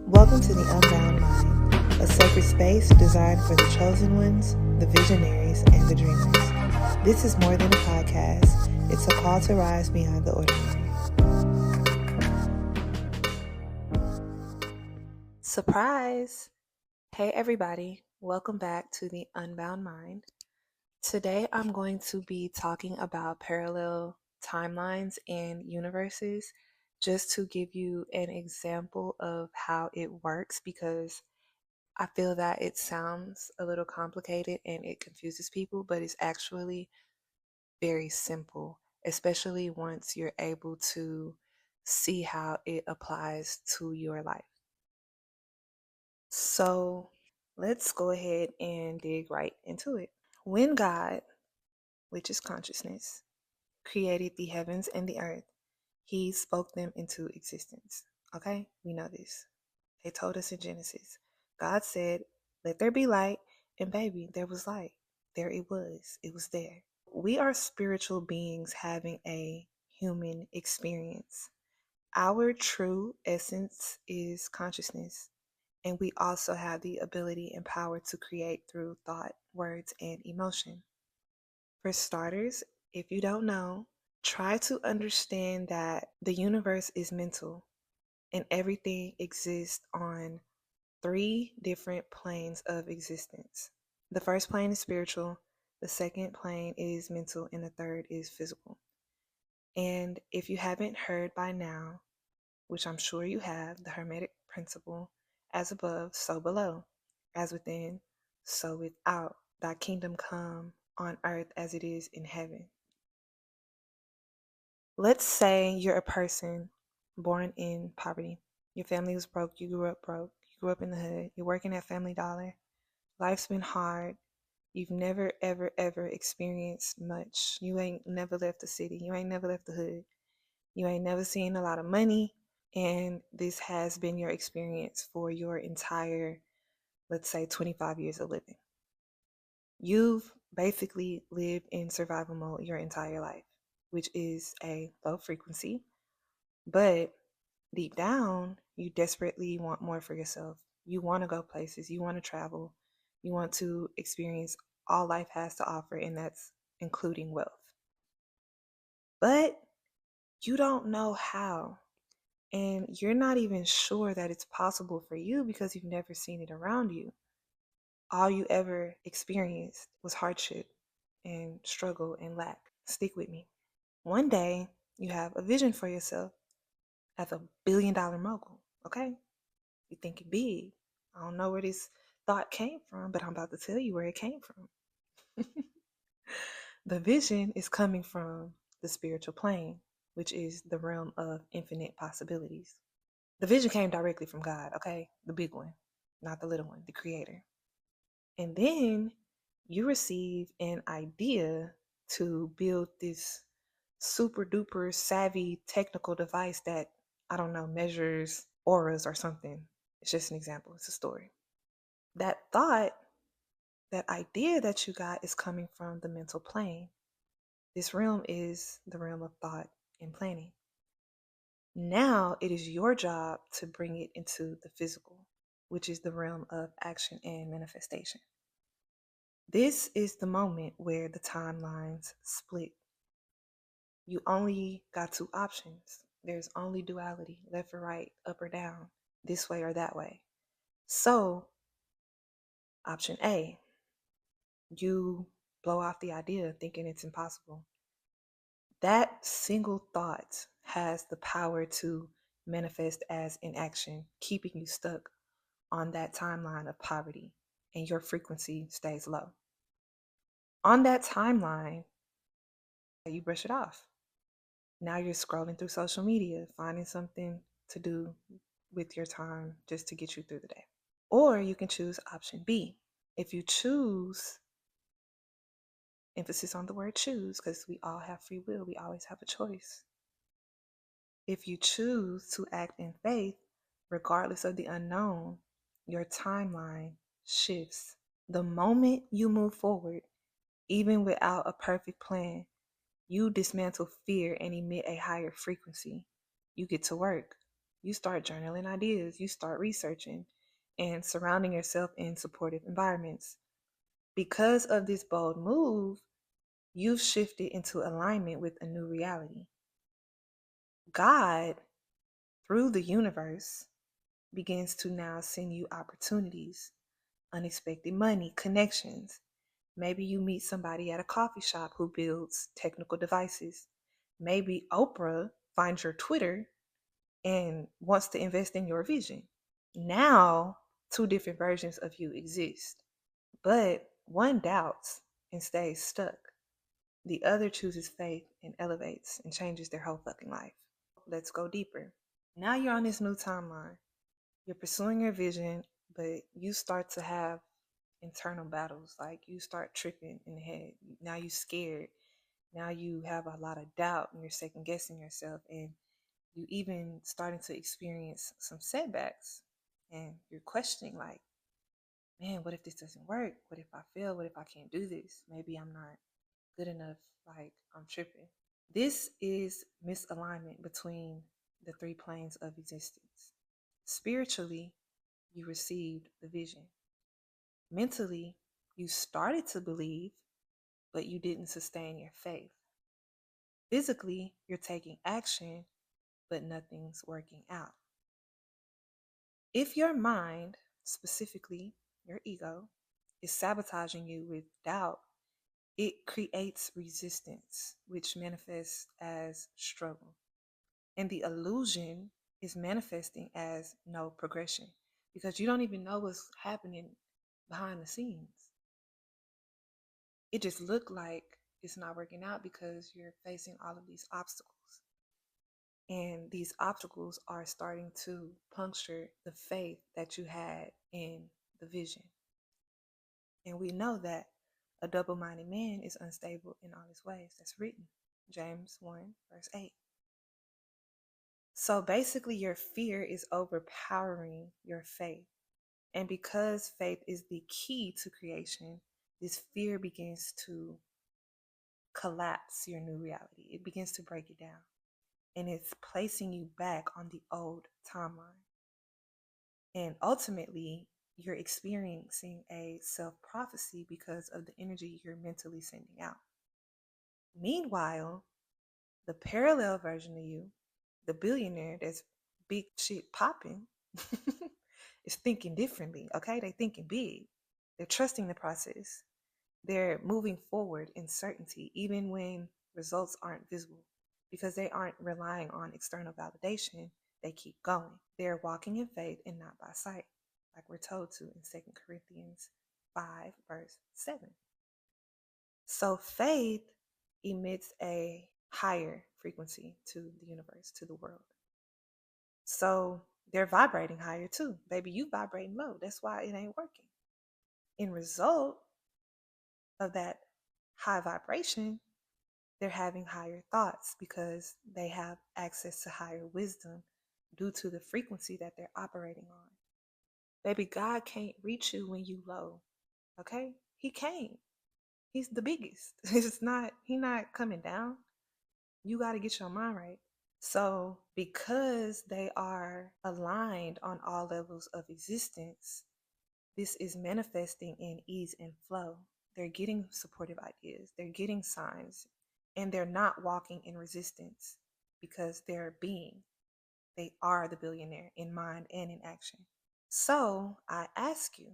Welcome to the Unbound Mind, a sacred space designed for the chosen ones, the visionaries, and the dreamers. This is more than a podcast, it's a call to rise beyond the ordinary. Surprise! Hey everybody, welcome back to the Unbound Mind. Today I'm going to be talking about parallel timelines and universes just to give you an example of how it works, because I feel that it sounds a little complicated and it confuses people, but it's actually very simple, especially once you're able to see how it applies to your life. So let's go ahead and dig right into it. When God, which is consciousness, created the heavens and the earth, he spoke them into existence. Okay, we know this. They told us in Genesis. God said, let there be light, and baby, there was light. There it was. It was there. We are spiritual beings having a human experience. Our true essence is consciousness, and we also have the ability and power to create through thought, words, and emotion. For starters, if you don't know, try to understand that the universe is mental and everything exists on three different planes of existence. The first plane is spiritual, the second plane is mental, and the third is physical. And if you haven't heard by now, which I'm sure you have, the Hermetic principle, as above, so below, as within, so without, thy kingdom come on earth as it is in heaven. Let's say you're a person born in poverty. Your family was broke, you grew up broke, you grew up in the hood, you're working at Family Dollar. Life's been hard. You've never, ever, ever experienced much. You ain't never left the city. You ain't never left the hood. You ain't never seen a lot of money. And this has been your experience for your entire, let's say, 25 years of living. You've basically lived in survival mode your entire life, which is a low frequency. But deep down, you desperately want more for yourself. You want to go places. You want to travel. You want to experience all life has to offer, and that's including wealth. But you don't know how. And you're not even sure that it's possible for you because you've never seen it around you. All you ever experienced was hardship and struggle and lack. Stick with me. One day, you have a vision for yourself as a billion-dollar mogul, okay? You think it big. I don't know where this thought came from, but I'm about to tell you where it came from. The vision is coming from the spiritual plane, which is the realm of infinite possibilities. The vision came directly from God, okay? The big one, not the little one, the creator. And then you receive an idea to build this super duper savvy technical device that, I don't know, measures auras or something. It's just an example, it's a story. That thought, that idea that you got is coming from the mental plane. This realm is the realm of thought and planning. Now it is your job to bring it into the physical, which is the realm of action and manifestation. This is the moment where the timelines split. You only got two options. There's only duality, left or right, up or down, this way or that way. So, option A, you blow off the idea thinking it's impossible. That single thought has the power to manifest as inaction, keeping you stuck on that timeline of poverty, and your frequency stays low. On that timeline, you brush it off. Now you're scrolling through social media, finding something to do with your time just to get you through the day. Or you can choose option B. If you choose, emphasis on the word choose, because we all have free will, we always have a choice. If you choose to act in faith, regardless of the unknown, your timeline shifts. The moment you move forward, even without a perfect plan, you dismantle fear and emit a higher frequency. You get to work. You start journaling ideas, you start researching and surrounding yourself in supportive environments. Because of this bold move, you've shifted into alignment with a new reality. God, through the universe, begins to now send you opportunities, unexpected money, connections. Maybe you meet somebody at a coffee shop who builds technical devices. Maybe Oprah finds your Twitter and wants to invest in your vision. Now, two different versions of you exist, but one doubts and stays stuck. The other chooses faith and elevates and changes their whole fucking life. Let's go deeper. Now you're on this new timeline. You're pursuing your vision, but you start to have internal battles. Like you start tripping in the head. Now you're scared. Now you have a lot of doubt and you're second guessing yourself. And you even starting to experience some setbacks. And you're questioning, like, man, what if this doesn't work? What if I fail? What if I can't do this? Maybe I'm not good enough. Like, I'm tripping. This is misalignment between the three planes of existence. Spiritually, you received the vision. Mentally, you started to believe, but you didn't sustain your faith. Physically, you're taking action, but nothing's working out. If your mind, specifically your ego, is sabotaging you with doubt, it creates resistance, which manifests as struggle. And the illusion is manifesting as no progression because you don't even know what's happening behind the scenes. It just looked like it's not working out because you're facing all of these obstacles. And these obstacles are starting to puncture the faith that you had in the vision. And we know that a double-minded man is unstable in all his ways. That's written, James 1, verse 8. So basically, your fear is overpowering your faith. And because faith is the key to creation, this fear begins to collapse your new reality. It begins to break it down. And it's placing you back on the old timeline. And ultimately, you're experiencing a self-prophecy because of the energy you're mentally sending out. Meanwhile, the parallel version of you, the billionaire that's big shit popping, is thinking differently, okay? They're thinking big. They're trusting the process. They're moving forward in certainty, even when results aren't visible, because they aren't relying on external validation. They keep going. They're walking in faith and not by sight, like we're told to in 2 Corinthians 5, verse 7. So faith emits a higher frequency to the universe, to the world. So they're vibrating higher too. Baby, you vibrating low. That's why it ain't working. In result of that high vibration, they're having higher thoughts because they have access to higher wisdom due to the frequency that they're operating on. Baby, God can't reach you when you low. Okay? He can't. He's the biggest. He's not coming down. You got to get your mind right. So because they are aligned on all levels of existence, this is manifesting in ease and flow. They're getting supportive ideas. They're getting signs. And they're not walking in resistance because they're being. They are the billionaire in mind and in action. So I ask you,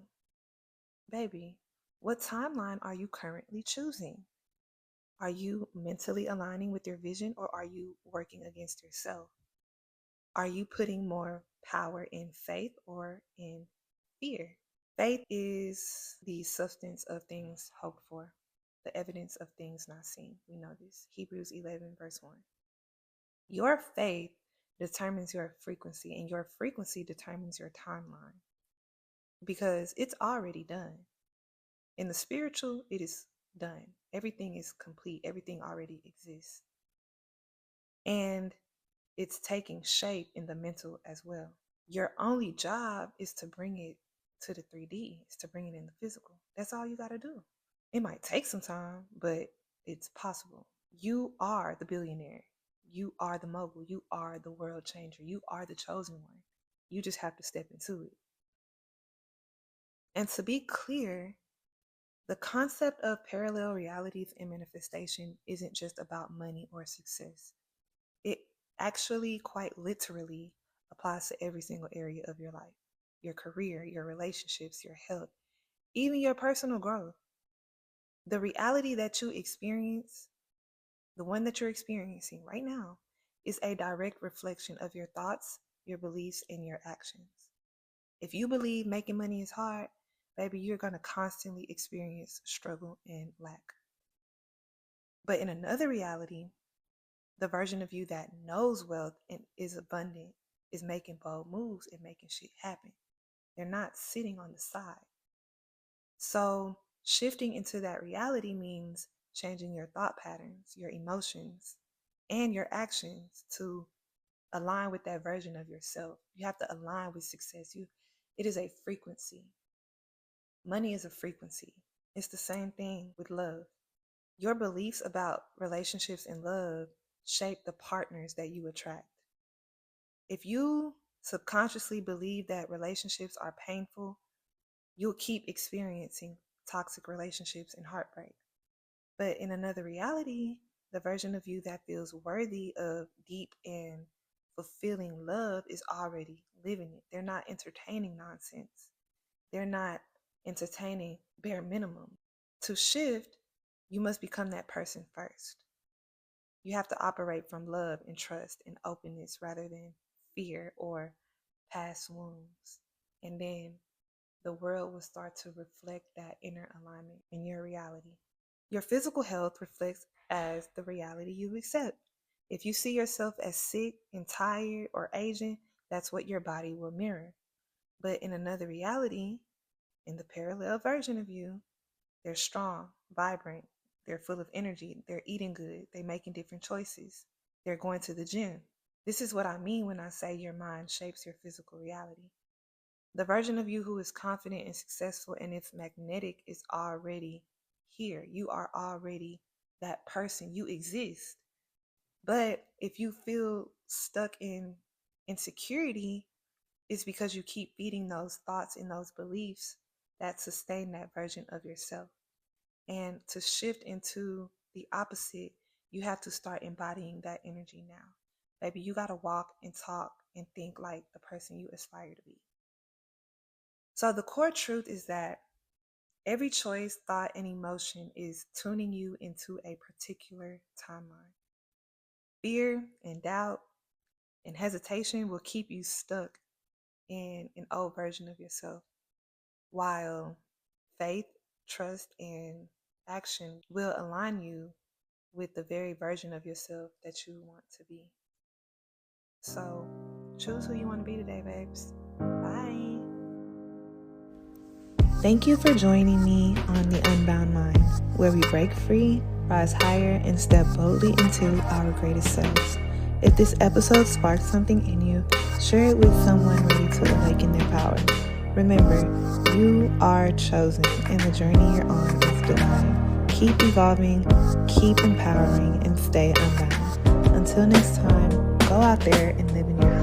baby, what timeline are you currently choosing? Are you mentally aligning with your vision or are you working against yourself? Are you putting more power in faith or in fear? Faith is the substance of things hoped for, the evidence of things not seen. We know this. Hebrews 11, verse 1. Your faith determines your frequency, and your frequency determines your timeline because it's already done. In the spiritual, it is done. Everything is complete. Everything already exists. And it's taking shape in the mental as well. Your only job is to bring it to the 3D, is to bring it in the physical. That's all you got to do. It might take some time, but it's possible. You are the billionaire. You are the mogul. You are the world changer. You are the chosen one. You just have to step into it. And to be clear, the concept of parallel realities and manifestation isn't just about money or success. It actually quite literally applies to every single area of your life, your career, your relationships, your health, even your personal growth. The reality that you experience, the one that you're experiencing right now, is a direct reflection of your thoughts, your beliefs, and your actions. If you believe making money is hard, baby, you're going to constantly experience struggle and lack. But in another reality, the version of you that knows wealth and is abundant is making bold moves and making shit happen. They're not sitting on the side. So shifting into that reality means changing your thought patterns, your emotions, and your actions to align with that version of yourself. You have to align with success. It is a frequency. Money is a frequency. It's the same thing with love. Your beliefs about relationships and love shape the partners that you attract. If you subconsciously believe that relationships are painful, you'll keep experiencing toxic relationships and heartbreak. But in another reality, the version of you that feels worthy of deep and fulfilling love is already living it. They're not entertaining nonsense. They're not entertaining bare minimum. To shift, you must become that person first. You have to operate from love and trust and openness rather than fear or past wounds. And then the world will start to reflect that inner alignment in your reality. Your physical health reflects as the reality you accept. If you see yourself as sick and tired or aging, that's what your body will mirror. But in another reality, in the parallel version of you, they're strong, vibrant, they're full of energy, they're eating good, they're making different choices, they're going to the gym. This is what I mean when I say your mind shapes your physical reality. The version of you who is confident and successful and it's magnetic is already here. You are already that person. You exist. But if you feel stuck in insecurity, it's because you keep feeding those thoughts and those beliefs that sustain that version of yourself. And to shift into the opposite, you have to start embodying that energy now. Baby, you got to walk and talk and think like the person you aspire to be. So the core truth is that every choice, thought, and emotion is tuning you into a particular timeline. Fear and doubt and hesitation will keep you stuck in an old version of yourself, while faith, trust, and action will align you with the very version of yourself that you want to be. So choose who you want to be today, babes. Bye. Thank you for joining me on The Unbound Mind, where we break free, rise higher, and step boldly into our greatest selves. If this episode sparked something in you, share it with someone ready to awaken their power. Remember, you are chosen, and the journey you're on is divine. Keep evolving, keep empowering, and stay unbound. Until next time, go out there and live in your